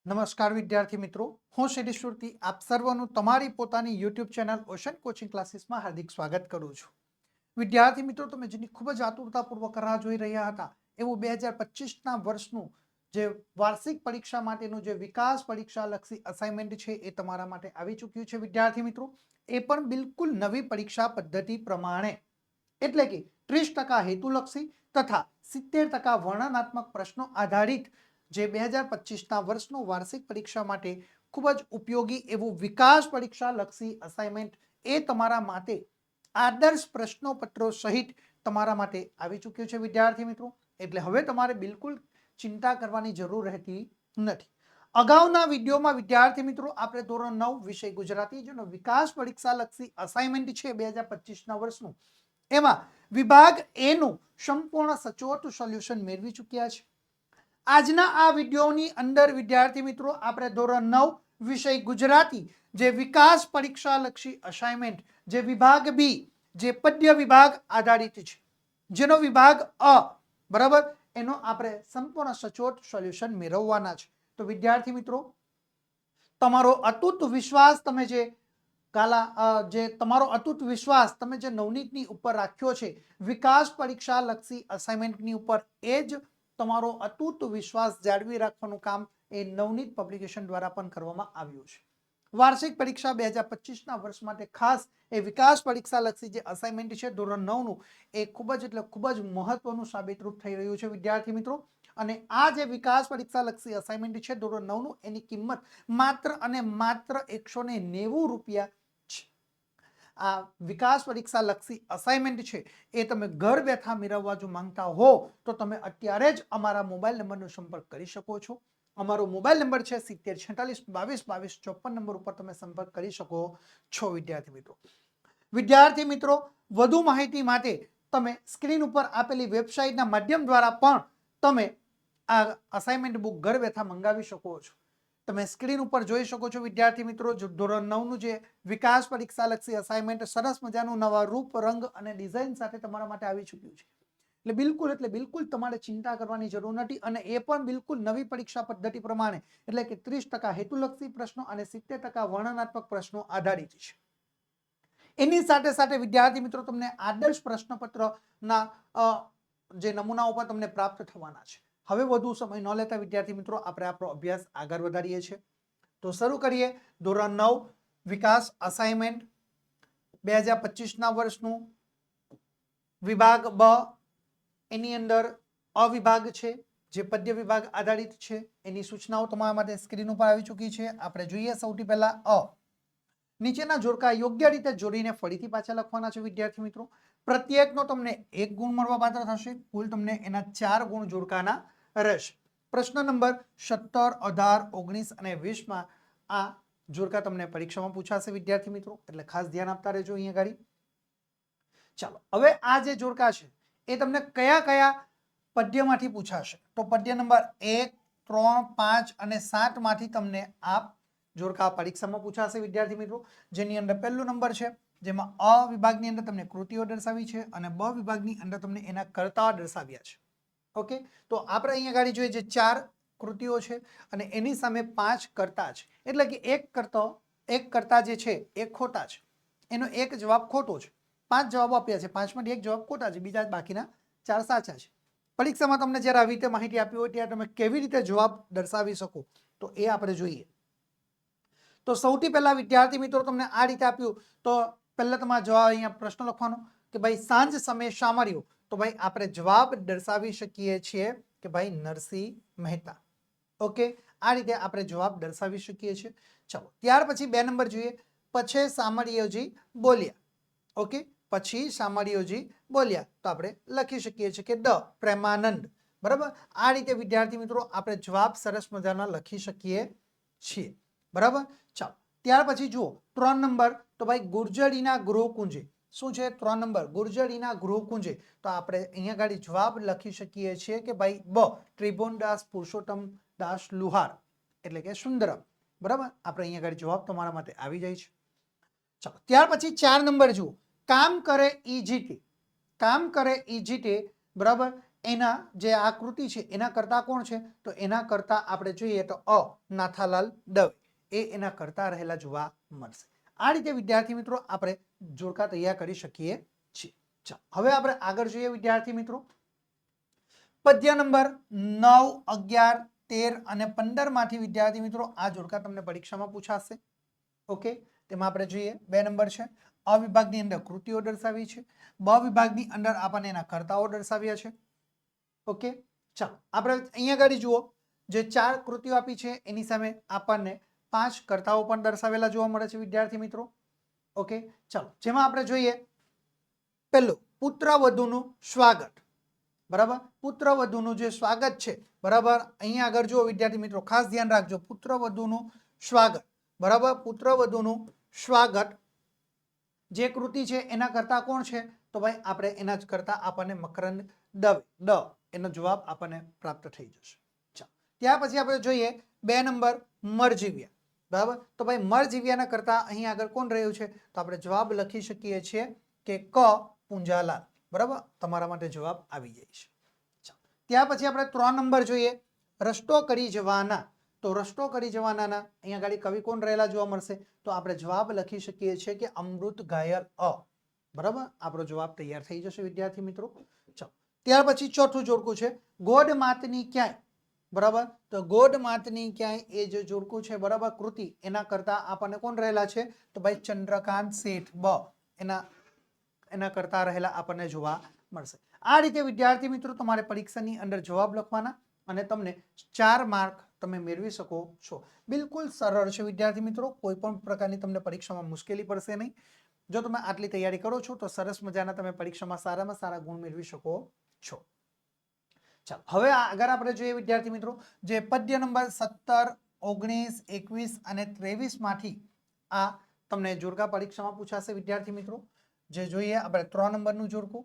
નમસ્કાર વિદ્યાર્થી મિત્રો, હું શિરીષ સુરતી આપ સર્વનું તમારી પોતાની યુટ્યુબ ચેનલ ઓશન કોચિંગ ક્લાસીસમાં હાર્દિક સ્વાગત કરું છું. વિદ્યાર્થી મિત્રો, તમે જેની ખૂબ જ આતુરતાપૂર્વક રાહ જોઈ રહ્યા હતા એવું 2025ના વર્ષનું જે વાર્ષિક પરીક્ષા માટેનું જે વિકાસ પરીક્ષા લક્ષી અસાઇનમેન્ટ છે એ તમારા માટે આવી ચૂક્યું છે. વિદ્યાર્થી મિત્રો, એ પણ બિલકુલ નવી પરીક્ષા પદ્ધતિ પ્રમાણે, એટલે કે 30% હેતુલક્ષી તથા 70% વર્ણનાત્મક પ્રશ્નો આધારિત જે 2025ના વર્ષનું વાર્ષિક પરીક્ષા માટે ખૂબ જ ઉપયોગી એવું વિકાસ પરીક્ષા લક્ષી અસાઇનમેન્ટ એ તમારા માટે આદર્શ પ્રશ્નોપત્રો સહિત તમારા માટે આવી ચૂક્યું છે. વિદ્યાર્થી મિત્રો, એટલે હવે તમારે બિલકુલ ચિંતા કરવાની જરૂર રહેતી નથી. અગાઉના વિડીયોમાં વિદ્યાર્થી મિત્રો આપણે ધોરણ 9 વિષય ગુજરાતી જેનો વિકાસ પરીક્ષા લક્ષી અસાઇનમેન્ટ છે 2025ના વર્ષનું, એમાં વિભાગ એ નું સંપૂર્ણ સચોટ સોલ્યુશન મેળવી ચૂક્યા છે. આજના આ વિડીયોની અંદર વિદ્યાર્થી મિત્રો આપણે ધોરણ 9 વિષય ગુજરાતી જે વિકાસ પરીક્ષા લક્ષી અસાઇનમેન્ટ જે વિભાગ બી જે પદ્ય વિભાગ આધારિત છે, જેનો વિભાગ અ બરાબર એનો આપણે સંપૂર્ણ સચોટ સોલ્યુશન મેળવવાના છે. તો વિદ્યાર્થી મિત્રો, તમારો અતૂટ વિશ્વાસ તમે તમારો અતૂટ વિશ્વાસ તમે જે નવનીતની ઉપર રાખ્યો છે વિકાસ પરીક્ષા લક્ષી અસાઇનમેન્ટની ઉપર, એ જ તમારો અતૂટ વિશ્વાસ જાળવી રાખવાનું કામ એ નવનીત પબ્લિકેશન દ્વારા પણ કરવામાં આવ્યું છે. વાર્ષિક પરીક્ષા 2025ના વર્ષ માટે ખાસ એ વિકાસ પરીક્ષા લક્ષી જે અસાઇનમેન્ટ છે ધોરણ 9નું, એ ખૂબ જ મહત્વનું સાબિતરૂપ થઈ રહ્યું છે વિદ્યાર્થી મિત્રો. અને આ જે વિકાસ પરીક્ષા લક્ષી અસાઇનમેન્ટ છે ધોરણ 9નું, એની કિંમત માત્ર અને માત્ર 190 રૂપિયા છે. આ વિકાસ પરીક્ષા લક્ષી અસાઇનમેન્ટ છે એ તમે ઘર બેઠા મેળવવા જો માંગતા હો તો તમે અત્યારે જ અમારા મોબાઈલ નંબરનો સંપર્ક કરી શકો છો. અમારો મોબાઈલ નંબર છે 7046222254 નંબર ઉપર તમે સંપર્ક કરી શકો છો. વિદ્યાર્થી મિત્રો, વધુ માહિતી માટે તમે સ્ક્રીન ઉપર આપેલી વેબસાઇટના માધ્યમ દ્વારા પણ તમે આ અસાઇનમેન્ટ બુક ઘર બેઠા મંગાવી શકો છો. તમે સ્ક્રીન ઉપર જોઈ શકો છો વિદ્યાર્થી મિત્રો, ધોરણ 9નું જે વિકાસ પરીક્ષા લક્ષી અસાઇનમેન્ટ સરસ મજાનું નવા રૂપ, રંગ અને ડિઝાઇન સાથે તમારા માટે આવી ચૂક્યું છે. એટલે બિલકુલ તમારે ચિંતા કરવાની જરૂર નથી. અને એ પણ બિલકુલ નવી પરીક્ષા પદ્ધતિ પ્રમાણે, એટલે કે 30% હેતુલક્ષી પ્રશ્નો અને 70% વર્ણનાત્મક પ્રશ્નો આધારિત છે. એની સાથે સાથે વિદ્યાર્થી મિત્રો, તમને આદર્શ પ્રશ્નપત્રના જે નમૂનાઓ પણ તમને પ્રાપ્ત થવાના છે. હવે વધુ સમય ન લેતા વિદ્યાર્થી મિત્રો આપણે આપણો અભ્યાસ આગળ વધારીએ છીએ. તો શરૂ કરીએ ધોરણ 9 વિકાસ અસાઇનમેન્ટ 2025ના વર્ષનું વિભાગ બ. એની અંદર અ વિભાગ છે જે પદ્ય વિભાગ આધારિત છે. એની સૂચનાઓ તમારા માટે સ્ક્રીન ઉપર આવી ચૂકી છે. આપણે જોઈએ સૌથી પહેલા અ. નીચેના જોડકા યોગ્ય રીતે જોડીને ફરીથી પાછા લખવાના છે વિદ્યાર્થી મિત્રો. પ્રત્યેકનો તમને 1 ગુણ મળવા પાત્ર થશે. કુલ તમને એના 4 ગુણ જોડકાના રહેશે. પ્રશ્ન નંબર 17, 18, 19 અને 20માં આ જોડકા તમને પરીક્ષામાં પૂછાશે વિદ્યાર્થી મિત્રો, એટલે ખાસ ધ્યાન આપતા રહેજો અહીંયા ગાડી. ચાલો, હવે આ જે જોડકા છે એ તમને કયા કયા પદ્યમાંથી પૂછાશે? તો પદ્ય નંબર 1, 3, 5 અને 7 માંથી તમને આ જોડકા પરીક્ષામાં પૂછાશે વિદ્યાર્થી મિત્રો. જેની અંદર પહેલો નંબર છે જેમાં અ વિભાગની અંદર તમને કૃતિઓ દર્શાવી છે અને બ વિભાગની અંદર તમને એના કર્તા દર્શાવ્યા છે. ઓકે, તો આપણે અહીંયા ગાડી જોઈએ જે 4 કૃતિઓ છે અને એની સામે 5 કર્તા છે. એટલે કે એક કર્તા જે છે એ ખોટા છે, એનો એક જવાબ ખોટો છે. 5 જવાબો આપ્યા છે, 5માંથી એક જવાબ ખોટા છે, બીજા બાકીના 4 સાચા છે. પરીક્ષામાં તમને જ્યારે આવી રીતે માહિતી આપી હોય ત્યારે તમે કેવી રીતે જવાબ દર્શાવી શકો તો એ આપણે જોઈએ. તો સૌથી પહેલા વિદ્યાર્થી મિત્રો તમને આ રીતે આપ્યું તો પહેલા તમારે જવાબ અહીંયા પ્રશ્ન લખવાનો કે ભાઈ સાંજ સમયે શા મળ્યો? તો ભાઈ આપણે જવાબ દર્શાવી શકીએ છીએ કે ભાઈ નરસિંહ મહેતા. ઓકે, આ રીતે આપણે જવાબ દર્શાવી શકીએ છીએ. ચાલો, ત્યાર પછી 2 નંબર જોઈએ. પછી સામળિયોજી બોલ્યા. ઓકે, પછી સામળિયોજી બોલ્યા તો આપણે લખી શકીએ છીએ કે દ પ્રેમાનંદ. બરાબર, આ રીતે વિદ્યાર્થી મિત્રો આપણે જવાબ સરસ મજાના લખી શકીએ છીએ. બરાબર, ચાલો ત્યાર પછી જુઓ 3 નંબર. તો ભાઈ ગુર્જરીના ગૃહકુંજે. શું છે 3 નંબર? ગુર્જરીના ગૃહકુંજે. તો આપણે અહીંયા ગાડી જવાબ લખી શકીએ છીએ કે ભાઈ બ ત્રિભુવનદાસ પુરુષોત્તમ દાસ લુહાર, એટલે કે સુંદરમ. બરાબર, આપણે અહીંયા ગાડી જવાબ તમારા માટે આવી જાય છે. ચાલો, ત્યાર પછી 4 નંબર જુઓ. કામ કરે ઈ જીતે. કામ કરે ઈ જીતે. બરાબર, એના જે આકૃતિ છે એના કરતા કોણ છે તો એના કરતા આપણે જોઈએ તો અ નાથાલાલ દવે એ એના કરતા રહેલા જોવા મળશે. આ રીતે વિદ્યાર્થી મિત્રો આપણે જોડકા તૈયાર કરી શકીએ છીએ. ચાલો હવે આપણે આગળ જોઈએ વિદ્યાર્થી મિત્રો. પદ્ય નંબર 9, 11, 13 અને 15 માંથી વિદ્યાર્થી મિત્રો આ જોડકા તમને પરીક્ષામાં પૂછાશે. ઓકે, તેમાં આપણે જોઈએ 2 નંબર છે અ વિભાગની અંદર કૃતિઓ દર્શાવી છે, બ વિભાગની અંદર આપણને એના કર્તાઓ દર્શાવ્યા છે. ઓકે, ચાલો આપણે અહીંયા આગળ જુઓ જે 4 કૃતિઓ આપી છે એની સામે આપણને 5 કર્તાઓ પણ દર્શાવેલા જોવા મળે છે વિદ્યાર્થી મિત્રો. ઓકે, ચાલો જેમાં આપણે જોઈએ પહેલું પુત્રવધુનું સ્વાગત. બરાબર, પુત્રવધુનું જે સ્વાગત છે બરાબર અહીંયા આગળ જુઓ વિદ્યાર્થી મિત્રો ખાસ ધ્યાન રાખજો પુત્રવધુનું સ્વાગત. બરાબર, પુત્રવધુનું સ્વાગત જે કૃતિ છે એના કરતા કોણ છે તો ભાઈ આપણે એના જ કરતા આપણને મકરંદ દવે ડ એનો જવાબ આપણને પ્રાપ્ત થઈ જશે. ચાલો ત્યાર પછી આપણે જોઈએ 2 નંબર મરજીવ્યા. બરાબર, તો ભાઈ મરજીવ્યાના કરતા અહીં આગળ કોણ રહ્યું છે તો આપણે જવાબ લખી શકીએ છીએ કે ક પુંજાલાલ. બરાબર, તમારા માટે જવાબ આવી જાય છે. ચાલો ત્યાર પછી આપણે 3 નંબર જોઈએ રસ્તો કરી જવાના. તો રસ્તો કરી જવાના અહીંયા આગળ કવિ કોણ રહેલા જોવા મળશે તો આપણે જવાબ લખી શકીએ છીએ કે અમૃત ઘાયલ અ. બરાબર, આપણો જવાબ તૈયાર થઈ જશે વિદ્યાર્થી મિત્રો. ચાલો ત્યાર પછી ચોથું જોડકું છે ગોડ માતની ક્યાંય. બરાબર, તો ગોડ માતની ક્યાંય એ જે જોડકું છે બરાબર કૃતિ એના કરતા આપણને કોણ રહેલા છે તો ભાઈ ચંદ્રકાંત શેઠ બ એના કરતા રહેલા આપણને જોવા મળશે. આ રીતે વિદ્યાર્થી મિત્રો તમારે પરીક્ષાની અંદર જવાબ લખવાના અને તમને 4 માર્ક તમે મેળવી શકો છો. બિલકુલ સરળ છે વિદ્યાર્થી મિત્રો, કોઈ પણ પ્રકારની તમને પરીક્ષામાં મુશ્કેલી પડશે નહીં. જો તમે આટલી તૈયારી કરો છો તો સરસ મજાના તમે પરીક્ષામાં સારામાં સારા ગુણ મેળવી શકો છો. ચાલો હવે આગળ આપણે જોઈએ વિદ્યાર્થી મિત્રો જે પદ્ય નંબર 17, 19, 21 અને 23 માંથી આ તમને જોડકા પરીક્ષામાં પૂછાશે વિદ્યાર્થી મિત્રો. જે જોઈએ આપણે 3 નંબરનું જોડકું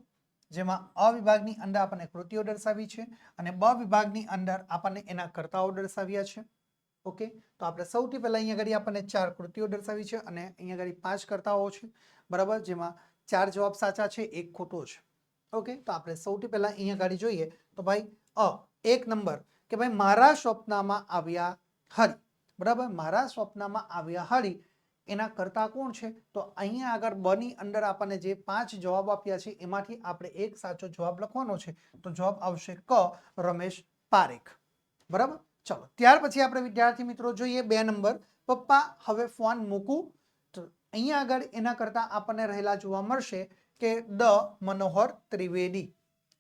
જેમાં અ વિભાગની અંદર આપણને કૃતિઓ દર્શાવી છે અને બ વિભાગની અંદર આપણને એના કર્તાઓ દર્શાવ્યા છે. ઓકે, તો આપણે સૌથી પહેલા અહીંયા આગળ આપણને 4 કૃતિઓ દર્શાવી છે અને અહીંયા આગળ 5 કર્તાઓ છે. બરાબર, જેમાં 4 જવાબ સાચા છે, 1 ખોટો છે. ઓકે, તો આપણે સૌથી પહેલા અહીંયા આગળ જોઈએ તો ભાઈ અ 1 નંબર કે ભાઈ મારા સ્વપ્નમાં આવ્યા હરી. બરાબર, મારા સ્વપ્નમાં આવ્યા હરી એના કરતા કોણ છે તો અહીંયા આગળ બ ની અંદર આપણને જે 5 જવાબ આપ્યા છે એમાંથી આપણે એક સાચો જવાબ લખવાનો છે તો જવાબ આવશે ક રમેશ પારેખ. બરાબર, ચલો ત્યાર પછી આપણે વિદ્યાર્થી મિત્રો જોઈએ 2 નંબર પપ્પા હવે ફોન મૂકું. તો અહીંયા આગળ એના કરતા આપણને રહેલા જોવા મળશે કે દ મનોહર ત્રિવેદી.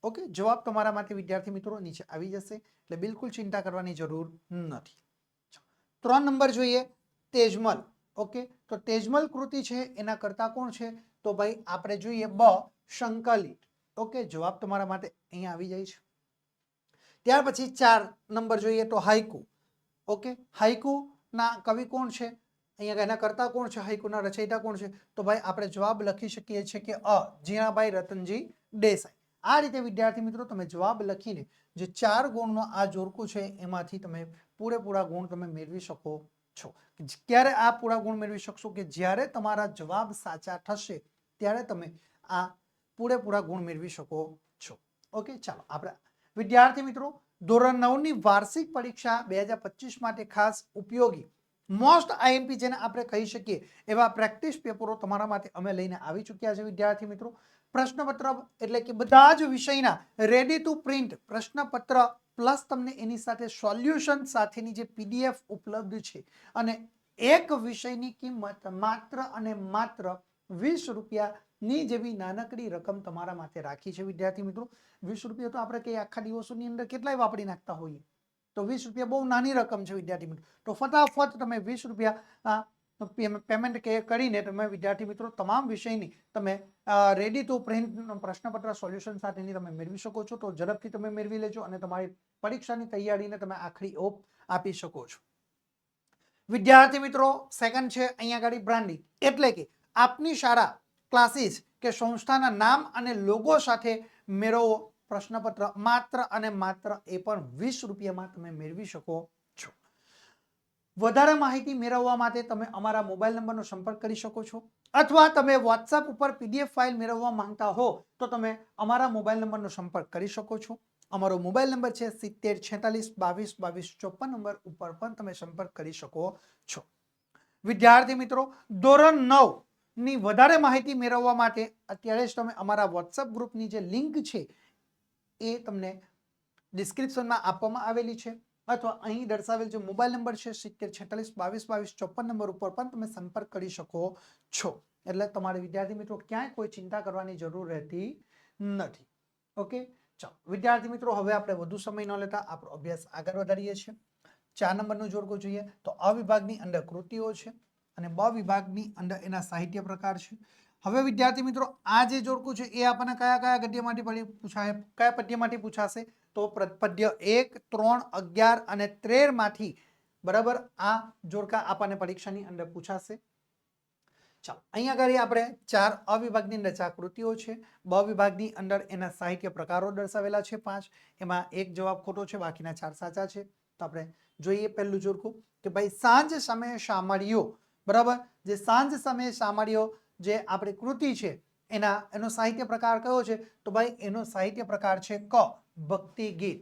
ઓકે, જવાબ તમારા માટે વિદ્યાર્થી મિત્રો નીચે આવી જશે એટલે બિલકુલ ચિંતા કરવાની જરૂર નથી. 3 નંબર જોઈએ તેજમલ. ઓકે, તો તેજમલ કૃતિ છે એના કરતા કોણ છે તો ભાઈ આપણે જોઈએ બ સંકલિત. ઓકે, જવાબ તમારા માટે અહીંયા આવી જાય છે. ત્યાર પછી 4 નંબર જોઈએ તો હાઈકુ. ઓકે, હાઈકુ ના કવિ કોણ છે અહીંયા એના કરતા કોણ છે હાઈકુના રચયિતા કોણ છે તો ભાઈ આપણે જવાબ લખી શકીએ છીએ કે અ જીણાભાઈ રતનજી દેસાઈ. આ રીતે વિદ્યાર્થી મિત્રો તમે જવાબ લખીને જે 4 ગુણનો આ જોડકું છે એમાંથી તમે પૂરેપૂરા ગુણ તમે મેળવી શકો છો. ક્યારે આ પૂરા ગુણ મેળવી શકશો કે જ્યારે તમારા જવાબ સાચા થશે ત્યારે તમે આ પૂરેપૂરા ગુણ મેળવી શકો છો. ઓકે, ચાલો આપણે વિદ્યાર્થી મિત્રો ધોરણ 9 ની વાર્ષિક પરીક્ષા 2025 માટે ખાસ ઉપયોગી મોસ્ટ આઈએમપી જેને આપણે કહી શકીએ એવા પ્રેક્ટિસ પેપરો તમારા માટે અમે લઈને આવી ચૂક્યા છે વિદ્યાર્થી મિત્રો. પ્રશ્નપત્ર એટલે કે બધા જ વિષયના રેડી ટુ પ્રિન્ટ પ્રશ્નપત્ર પ્લસ તમને એની સાથે સોલ્યુશન સાથેની જે પીડીએફ ઉપલબ્ધ છે અને એક વિષયની કિંમત માત્ર અને માત્ર 20 રૂપિયાની જેવી નાનકડી રકમ તમારા માટે રાખી છે વિદ્યાર્થી મિત્રો. 20 રૂપિયા તો આપણે કઈ આખા દિવસોની અંદર કેટલાય વાપરી નાખતા હોઈએ તો 20 રૂપિયા બહુ નાની રકમ છે વિદ્યાર્થી મિત્રો. તો ફટાફટ તમે 20 રૂપિયા પેમેન્ટ કરીને તમે વિદ્યાર્થી મિત્રો તમામ વિષયની તમે રેડી ટુ પ્રિન્ટ પ્રશ્નપત્ર સોલ્યુશન સાથેની તમે મેળવી શકો છો. તો ઝડપથી તમે મેળવી લેજો અને તમારી પરીક્ષાની તૈયારીને તમે આખરી ઓપ આપી શકો છો. વિદ્યાર્થી મિત્રો સેકન્ડ છે અહીંયા આગળ બ્રાન્ડિંગ એટલે કે આપની શાળા ક્લાસીસ કે સંસ્થાના નામ અને લોગો સાથે મેળવો પ્રશ્નપત્ર માત્ર અને માત્ર એ પણ 20 રૂપિયામાં તમે મેળવી શકો છો. વધારે માહિતી મેળવવા માટે તમે અમારા મોબાઈલ નંબરનો સંપર્ક કરી શકો છો અથવા તમે વોટ્સએપ ઉપર પીડીએફ ફાઇલ મેળવવા માંગતા હો તો તમે અમારા મોબાઈલ નંબરનો સંપર્ક કરી શકો છો. અમારો મોબાઈલ નંબર છે 7046222254 નંબર ઉપર પણ તમે સંપર્ક કરી શકો છો. વિદ્યાર્થી મિત્રો, ધોરણ 9 ની વધારે માહિતી મેળવવા માટે અત્યારે જ તમે અમારા વોટ્સએપ ગ્રુપની જે લિંક છે એ તમને ડિસ્ક્રિપ્શનમાં આપવામાં આવેલી છે, અથવા અહીં દર્શાવેલ જે મોબાઈલ નંબર છે 7046222254 નંબર ઉપર પણ તમે સંપર્ક કરી શકો છો. એટલે તમારે વિદ્યાર્થી મિત્રો ક્યાંય કોઈ ચિંતા કરવાની જરૂર રહેતી નથી. ઓકે, ચાલો વિદ્યાર્થી મિત્રો, હવે આપણે વધુ સમય ન લેતા આપણો અભ્યાસ આગળ વધારીએ છીએ. 4 નંબરનું જોડકું જોઈએ તો અ વિભાગની અંદર કૃતિઓ છે અને બ વિભાગની અંદર એના સાહિત્ય પ્રકાર છે. હવે વિદ્યાર્થી મિત્રો, આ જે જોડકું છે એ આપણને કયા કયા ગદ્યમાંથી પૂછાય, કયા પદ્યમાંથી પૂછાશે? તો પદ્ય 1, 3, 11 અને 13 માંથી બરાબર આ જોડકા આપણને પરીક્ષાની અંદર પૂછાશે. ચાલો અહીંયા આગળ આપણે 4 અ વિભાગની અંદર 4 કૃતિઓ છે, બ વિભાગની અંદર એના સાહિત્ય પ્રકારો દર્શાવેલા છે 5, એમાં એક જવાબ ખોટો છે, બાકીના 4 સાચા છે. તો આપણે જોઈએ પહેલું જોડકું કે ભાઈ સાંજ સમયે શામળિયો, બરાબર, જે સાંજ સમયે શામળિયો જે આપણી કૃતિ છે એનો સાહિત્ય પ્રકાર કયો છે? તો ભાઈ એનો સાહિત્ય પ્રકાર છે ક, ભક્તિ ગીત.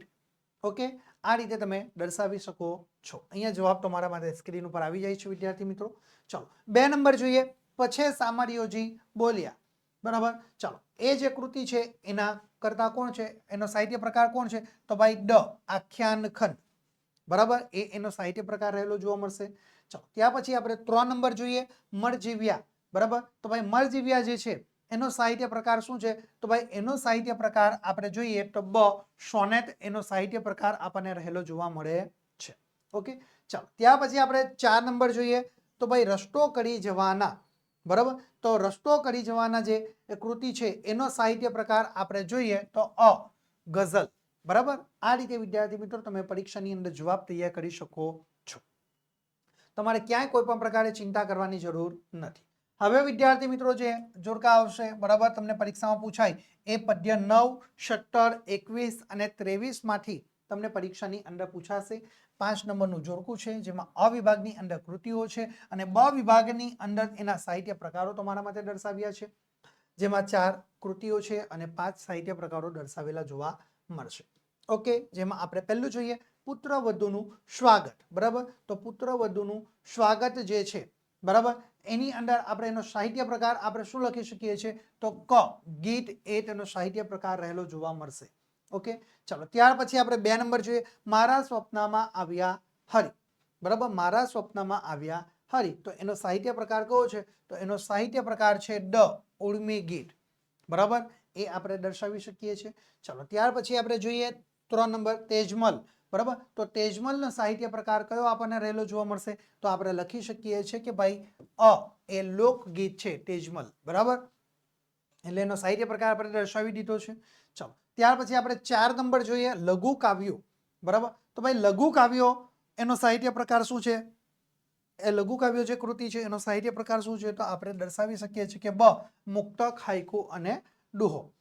ઓકે, આ રીતે તમે દર્શાવી શકો છો. અહીંયા જવાબ તમારા માટે સ્ક્રીન ઉપર આવી જાય છે વિદ્યાર્થી મિત્રો. ચાલો 2 નંબર જોઈએ, પછી શામળિયોજી બોલ્યા, બરાબર. ચાલો એ જે કૃતિ છે એના કરતા કોણ છે, એનો સાહિત્ય પ્રકાર કોણ છે? તો ભાઈ ડ, આખ્યાન ખંડ, બરાબર, એનો સાહિત્ય પ્રકાર રહેલો જોવા મળશે. ચાલો ત્યાર પછી આપણે 3 નંબર જોઈએ, મરજીવ્યા, બરાબર. તો ભાઈ મરજીવ્યા જે છે એનો સાહિત્ય પ્રકાર શું છે? તો ભાઈ એનો સાહિત્ય પ્રકાર આપણે જોઈએ તો બ, સોનેટ એનો સાહિત્ય પ્રકાર આપણને રહેલો જોવા મળે છે. ઓકે, ચાલો ત્યાર પછી આપણે 4 નંબર જોઈએ તો ભાઈ રસ્તો કરી જવાના, બરાબર. તો રસ્તો કરી જવાના જે કૃતિ છે એનો સાહિત્ય પ્રકાર આપણે જોઈએ તો અ, ગઝલ, બરાબર. આ રીતે વિદ્યાર્થી મિત્રો તમે પરીક્ષાની અંદર જવાબ તૈયાર કરી શકો છો. તમારે ક્યાંય કોઈ પણ પ્રકારે ચિંતા કરવાની જરૂર નથી. હવે વિદ્યાર્થી મિત્રો જે જોડકા આવશે, બરાબર, તમને પરીક્ષામાં પૂછાય એ પદ્ય 9, 17, 21 અને 23 માંથી તમને પરીક્ષાની અંદર પૂછાશે. 5 નંબરનું જોડકું છે જેમાં અ વિભાગની અંદર કૃતિઓ છે અને બ વિભાગની અંદર એના સાહિત્ય પ્રકારો તમારા માટે દર્શાવ્યા છે, જેમાં 4 કૃતિઓ છે અને 5 સાહિત્ય પ્રકારો દર્શાવેલા જોવા મળશે. ઓકે, જેમાં આપણે પહેલું જોઈએ પુત્રવધુનું સ્વાગત, બરાબર. તો પુત્રવધુનું સ્વાગત જે છે, બરાબર, એની અંદર આપણે એનો સાહિત્ય પ્રકાર આપણે શું લખી શકીએ છીએ? તો ક, ગીત, એ તેનો સાહિત્ય પ્રકાર રહેલો જોવા મળશે. ઓકે, ચાલો ત્યાર પછી આપણે 2 નંબર જોઈએ, મારા સ્વપ્નમાં આવ્યા હરિ, બરાબર. મારા સ્વપ્નમાં આવ્યા હરિ, તો એનો સાહિત્ય પ્રકાર કયો છે? તો એનો સાહિત્ય પ્રકાર છે ડ, ઉર્મી ગીત, બરાબર, એ આપણે દર્શાવી શકીએ છીએ. ચાલો ત્યાર પછી આપણે જોઈએ 3 નંબર તેજમલ, બરાબર. તો તેજમલનો સાહિત્ય પ્રકાર કયો આપણને રહેલો જોવા મળશે? તો આપણે લખી શકીએ છીએ કે ભાઈ અ, એ લોકગીત છે તેજમલ, બરાબર. એટલે એનો સાહિત્ય પ્રકાર આપણે દર્શાવી દીધો છે. ચાલો ત્યાર પછી આપણે 4 નંબર જોઈએ લઘુ કાવ્યો, બરાબર. તો ભાઈ લઘુ કાવ્યો એનો સાહિત્ય પ્રકાર શું છે? એ લઘુ કાવ્યો જે કૃતિ છે એનો સાહિત્ય પ્રકાર શું છે? તો આપણે દર્શાવી શકીએ છીએ કે બ, મુક્તક, હાઈકુ અને દુહો,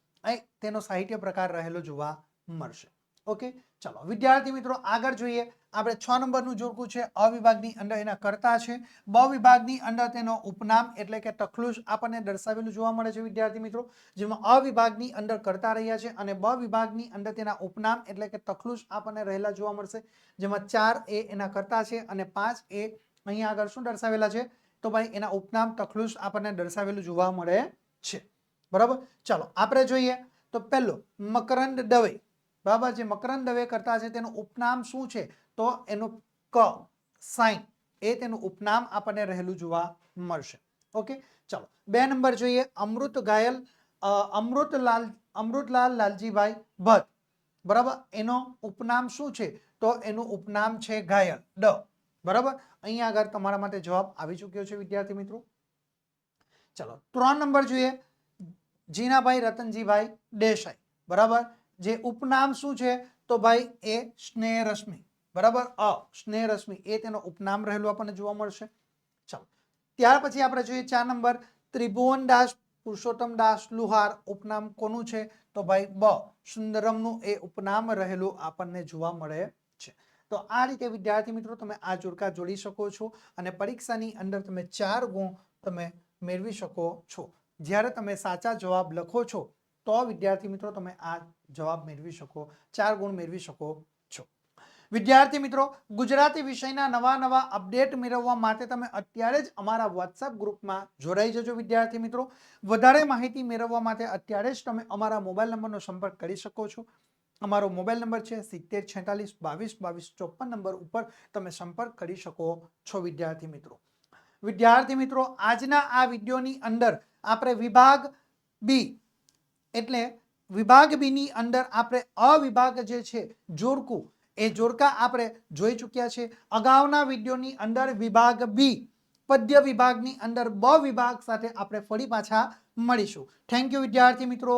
તેનો સાહિત્ય પ્રકાર રહેલો જોવા મળશે. ઓકે, ચાલો વિદ્યાર્થી મિત્રો આગળ જોઈએ આપણે 6 નંબરનું જોડકું છે અ વિભાગની અંદર એના કર્તા છે, બ વિભાગની અંદર તેનો ઉપનામ એટલે કે તખલુશ આપણને દર્શાવેલું જોવા મળે છે વિદ્યાર્થી મિત્રો, જેમાં અ વિભાગની અંદર કર્તા રહ્યા છે અને બ વિભાગની અંદર તેના ઉપનામ એટલે કે તખલુશ આપણને રહેલા જોવા મળશે, જેમાં 4 એ એના કર્તા છે અને 5 એ અહીંયા આગળ શું દર્શાવેલા છે? તો ભાઈ એના ઉપનામ તખલુશ આપણને દર્શાવેલું જોવા મળે છે, બરાબર. ચાલો આપણે જોઈએ તો પહેલો મકરંદ દવે, બરાબર. જે મકરંદ દવે કરતા છે તેનું ઉપનામ શું છે? તો એનું ક, સાઈ, એ તેનું ઉપનામ આપણને રહેલું જોવા મળશે. ઓકે, ચાલો 2 નંબર જોઈએ અમૃત ઘાયલ, અમૃતલાલ લાલજીભાઈ ભટ્ટ, બરાબર. એનો ઉપનામ શું છે? તો એનું ઉપનામ છે ઘાયલ, ડ, બરાબર. અહીંયા આગળ તમારા માટે જવાબ આવી ચૂક્યો છે વિદ્યાર્થી મિત્રો. ચાલો 3 નંબર જોઈએ જીનાભાઈ રતનજીભાઈ દેસાઈ, બરાબર. જે ઉપનામ શું છે? તો ભાઈ એ સ્નેહરશ્મિ, બરાબર. સ્નેહરશ્મિ એ તેનો ઉપનામ રહેલું આપણને જોવા મળશે. ચાલો ત્યાર પછી આપણે જોઈએ 4 નંબર ત્રિભુવનદાસ પુરુષોત્તમદાસ લુહાર, ઉપનામ કોનું છે? તો ભાઈ બ, સુંદરમનું એ ઉપનામ રહેલું આપણને જોવા મળે છે. તો આ રીતે વિદ્યાર્થી મિત્રો તમે આ જોડકા જોડી શકો છો અને પરીક્ષાની અંદર તમે 4 ગુણ તમે મેળવી શકો છો. જ્યારે તમે સાચા જવાબ લખો છો તો વિદ્યાર્થી મિત્રો તમે આ જવાબ મેળવી શકો, 4 ગુણ મેળવી શકો છો. વિદ્યાર્થી મિત્રો, ગુજરાતી વિષયના નવા અપડેટ મેળવવા માટે તમે અત્યારે જ અમારા વોટ્સએપ ગ્રુપમાં જોડાઈ જજો. વિદ્યાર્થી મિત્રો, વધારે માહિતી મેળવવા માટે અત્યારે જ તમે અમારા મોબાઈલ નંબરનો સંપર્ક કરી શકો છો. અમારો મોબાઈલ નંબર છે 7046222254 નંબર ઉપર તમે સંપર્ક કરી શકો છો. વિદ્યાર્થી મિત્રો, આજના આ વિડીયોની અંદર આપણે વિભાગ બી એટલે વિભાગ બી ની અંદર આપણે અવિભાગ જે છે જોડકું, એ જોડકા આપણે જોઈ ચૂક્યા છે. અગાઉના વિડીયોની અંદર વિભાગ બી પદ્ય વિભાગની અંદર બ વિભાગ સાથે આપણે ફરી પાછા મળીશું. થેન્ક યુ વિદ્યાર્થી મિત્રો.